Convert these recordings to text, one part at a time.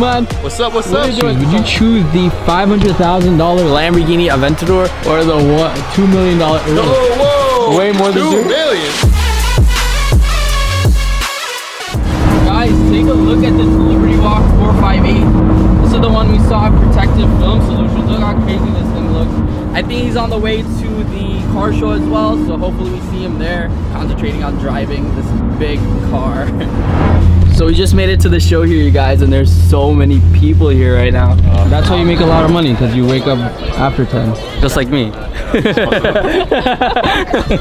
Hooman. What's up? What's up? Would you choose the $500,000 Lamborghini Aventador or the $2 million? Whoa! Way more than $2 million. Guys, take a look at this Liberty Walk 458. This is the one we saw at Protective Film Solutions. Look how crazy this thing looks. I think he's on the way to the car show as well, so hopefully we see him there, concentrating on driving this big car. So we just made it to the show here, you guys, and there's so many people here right now. That's how you make a lot of money, because you wake up after 10, just like me.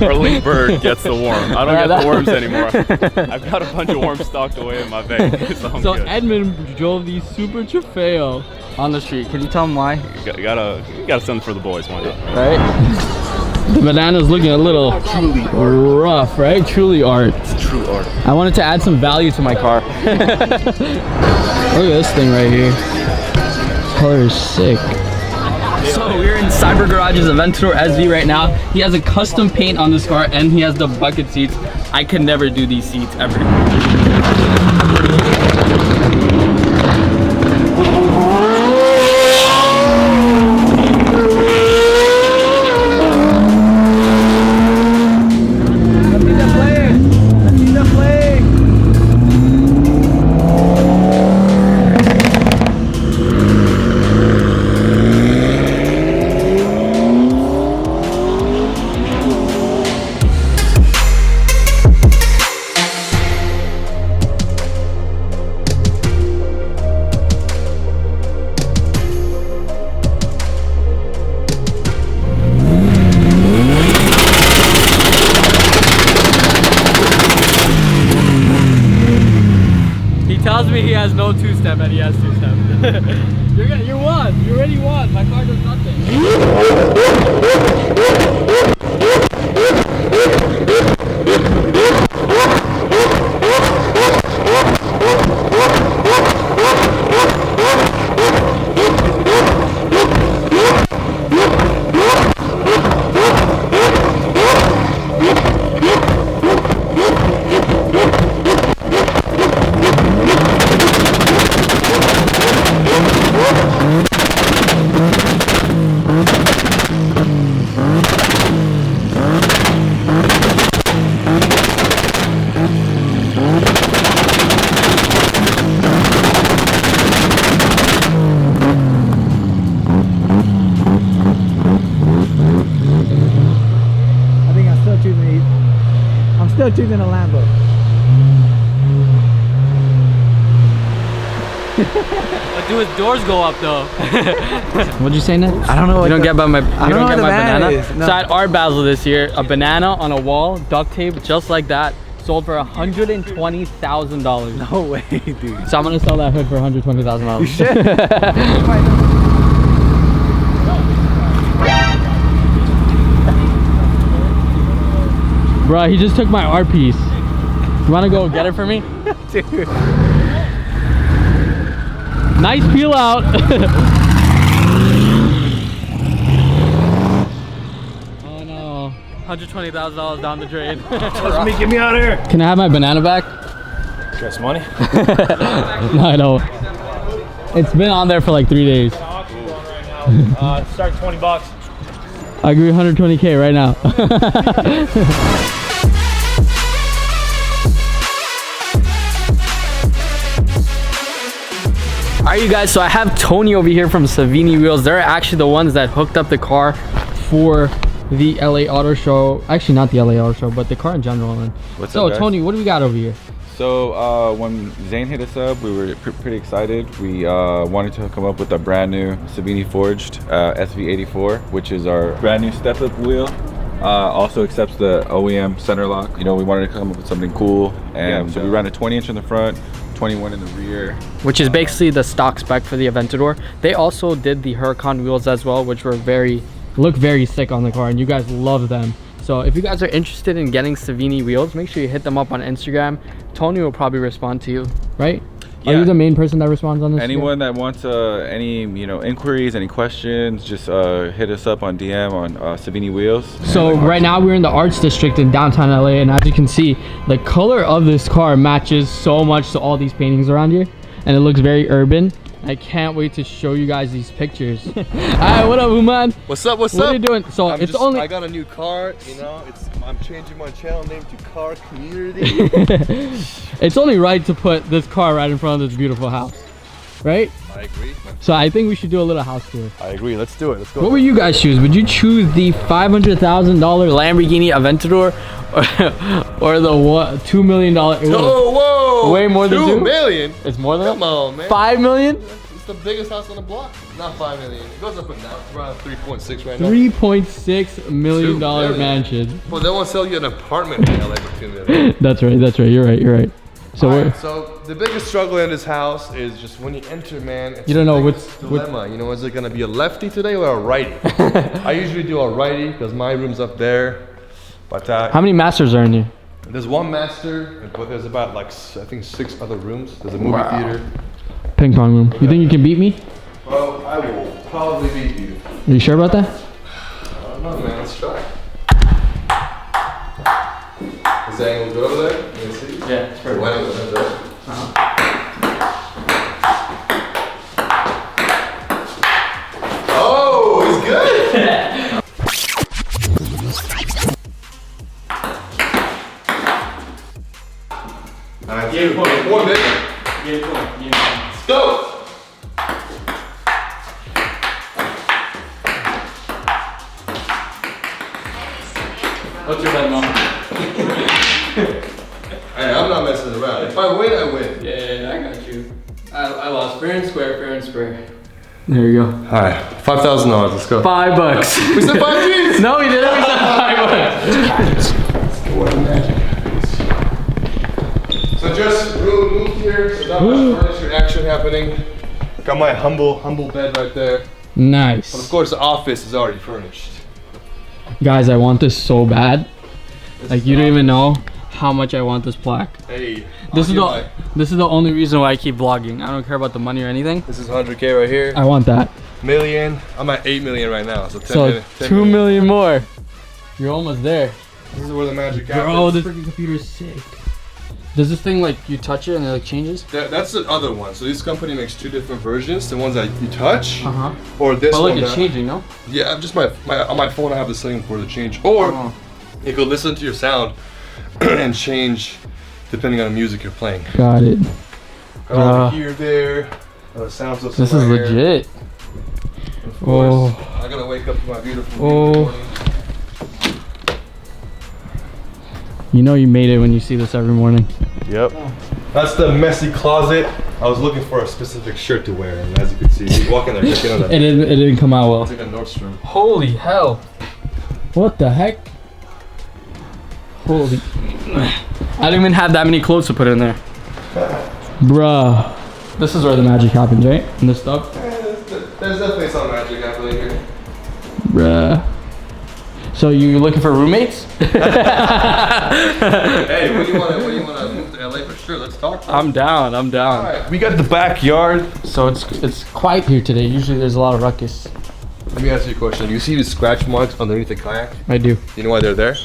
Early bird gets the worm. I don't get the worms anymore. I've got a bunch of worms stocked away in my bag. So Edmund drove the Super Trofeo on the street. Can you tell him why? You gotta send for the boys, why not? Right? The banana's looking a little rough, right? Truly art. It's true art. I wanted to add some value to my car. Look at this thing right here. This color is sick. So we're in Cyber Garage's Aventador SV right now. He has a custom paint on this car and he has the bucket seats. I could never do these seats ever. He has no two-step and he has two-step. You're one. You already won. My car does nothing. I'm still choosing a Lambo. But do his doors go up though? What'd you say next? I don't know. You don't get by my. I don't know what the banana is. No. So at Art Basel this year, a banana on a wall, duct tape, just like that, sold for $120,000. No way, dude. So I'm gonna sell that hood for $120,000. You should. Bro, he just took my art piece. You wanna go get it for me? Dude. Nice peel out. Oh no. $120,000 down the drain. Trust me, get me out of here. Can I have my banana back? Got money? No, I don't. It's been on there for like 3 days. Start 20 bucks. I agree, 120K right now. Alright you guys, so I have Tony over here from Savini Wheels. They're actually the ones that hooked up the car for the LA Auto Show. Actually not the LA Auto Show, but the car in general. What's so up, guys? Tony, what do we got over here? So when Zane hit us up, we were pretty excited. We wanted to come up with a brand new Savini forged SV84, which is our brand new step-up wheel. Also accepts the OEM center lock. You know, we wanted to come up with something cool, and so we ran a 20-inch in the front, 21 in the rear, which is basically the stock spec for the Aventador. They also did the Huracan wheels as well, which were look very sick on the car, and you guys love them. So if you guys are interested in getting Savini wheels, make sure you hit them up on Instagram. Tony will probably respond to you, right? Yeah. Are you the main person that responds on this? Anyone that wants any inquiries, any questions, just hit us up on DM on Savini Wheels. So right now we're in the Arts District in downtown LA, and as you can see, the color of this car matches so much to all these paintings around here, and it looks very urban. I can't wait to show you guys these pictures. All right, what up, Hooman? What's up? What's What up? are you doing? So I got a new car. You know, I'm changing my channel name to Car Community. It's only right to put this car right in front of this beautiful house, right? I agree. So I think we should do a little house tour. I agree. Let's do it. Let's go. What would you guys choose? Would you choose the $500,000 Lamborghini Aventador or the $2 million? Oh, whoa! Way more than 2 million. It's more than Come on, man. 5 million? It's the biggest house on the block. Not 5 million. It goes up and down. It's around 3.6 right now. $3.6 million $2 million. mansion. Well, they won't sell you an apartment in LA for 2 million. That's right. That's right. You're right. You're right. So Alright, so the biggest struggle in this house is just when you enter, man. It's You don't know the what's- biggest dilemma. You know, is it gonna be a lefty today or a righty? I usually do a righty because my room's up there. But how many masters are in here? there's one master, but there's about like I think 6 other rooms. There's a movie theater. Ping pong room. You think you can beat me? Well, I will probably beat you. Are you sure about that? I don't know, man. Let's try. Is the angle good over there? You can see? Yeah, it's perfect. Why don't we that? Oh, he's good. Alright, Game point. one big. Game point. Game point. Let's go. What's your bet, Mom? Hey, I'm not messing around. If I win, I win. Yeah, I got you. I lost fair and square, fair and square. There you go. Alright, $5,000. Let's go. $5. We said 5 G's. No, we didn't. We said $5. So just moved here, so not much furniture action happening. Got my humble bed right there. But of Nice. course, the office is already furnished. Guys, I want this so bad. Like, you don't even know how much I want this plaque. Hey, This is the only reason why I keep vlogging. I don't care about the money or anything. This is 100K right here. I want that. Million. I'm at 8 million right now. So 10 So million. 10 2 million more. You're almost there. This is where the magic happens. Bro, this freaking computer is sick. Does this thing like you touch it and it like changes? That's the other one. So this company makes 2 different versions. The ones that you touch, Uh-huh. or this But one. look, it's that- changing, no? Yeah, I'm just on my phone I have the setting for the change. Or Oh. you could listen to your sound and change depending on the music you're playing. Got it. Over here, there. Sounds of This is legit. Of course, I gotta wake up to my beautiful view in the morning. You know you made it when you see this every morning. Yep. That's the messy closet. I was looking for a specific shirt to wear, and as you can see, you walk in there, check it out. It didn't come out well. It's like a Nordstrom. Holy hell. What the heck? Holy. I don't even have that many clothes to put in there. Bruh. This is where the magic happens, right? In this stuff? There's definitely some magic happening here. Bruh. So you looking for roommates? Hey, when do you wanna move to LA for sure? Let's talk. I'm down. Alright, we got the backyard. So it's quiet here today. Usually there's a lot of ruckus. Let me ask you a question. You see these scratch marks underneath the kayak? I do. You know why they're there?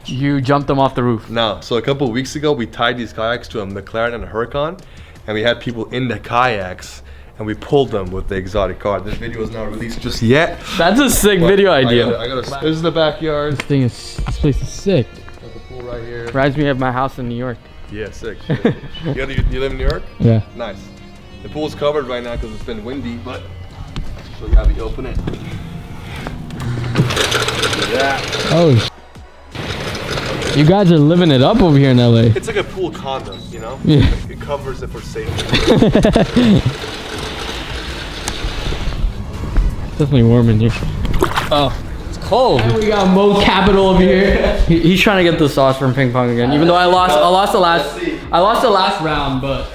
You jumped them off the roof. No. So a couple of weeks ago, we tied these kayaks to a McLaren and a Huracan, and we had people in the kayaks, and we pulled them with the exotic car. This video is not released just yet. That's a sick but video idea. This is the backyard. This place is sick. Got the pool right here. Reminds me of my house in New York. Yeah, sick. You live in New York? Yeah. Nice. The pool's covered right now because it's been windy, but so you have to open it. Yeah. Oh. You guys are living it up over here in LA. It's like a pool condom, you know? Yeah. It covers it for safety. Definitely warm in here. Oh, it's cold. And we got Mo Capital over here. He's trying to get the sauce from ping pong again. Even though I lost the last round, but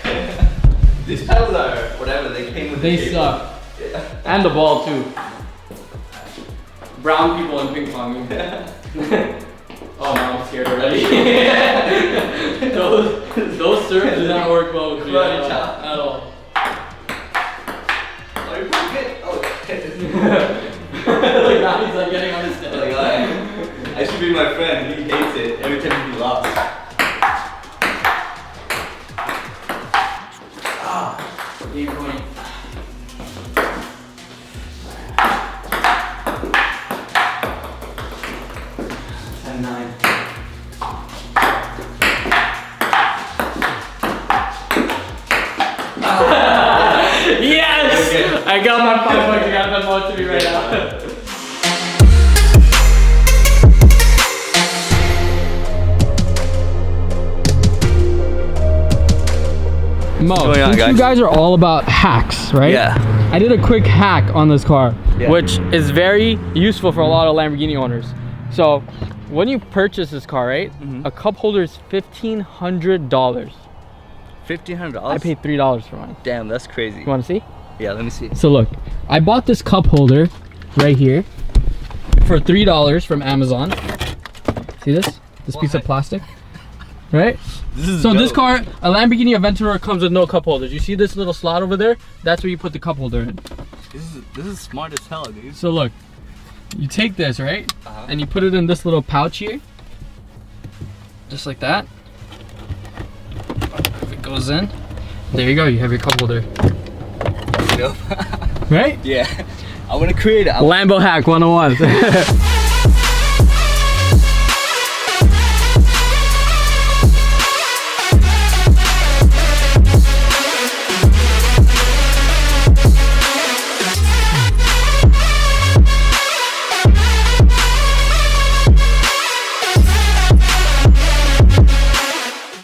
These pedals are whatever, they came with they the suck. Yeah. And the ball too. Brown people in ping pong. Oh no, I'm scared already. those serves do not work well with me at all. Oh, you're pretty good. Oh, Like now he's like getting on his step. like, I should be my friend. He hates it every time he lost. Game point. 9. Yes! Okay. I got my 5 points. You got them all to me right now. Mo, going on, since you guys? guys are all about hacks, right? Yeah. I did a quick hack on this car, Yeah. which is very useful for a lot of Lamborghini owners. So, when you purchase this car, right? A cup holder is $1,500. $1,500? I paid $3 for mine. Damn, that's crazy. You want to see? Yeah, let me see. So look, I bought this cup holder right here for $3 from Amazon. See this? This piece of plastic, right? So this car, a Lamborghini Aventador, comes with no cup holders. You see this little slot over there? That's where you put the cup holder in. This is smart as hell, dude. So look, you take this, right? And you put it in this little pouch here. Just like that. It goes in. There you go, you have your cup holder. Nope. Right? Yeah. I want to create it. Lambo hack 101.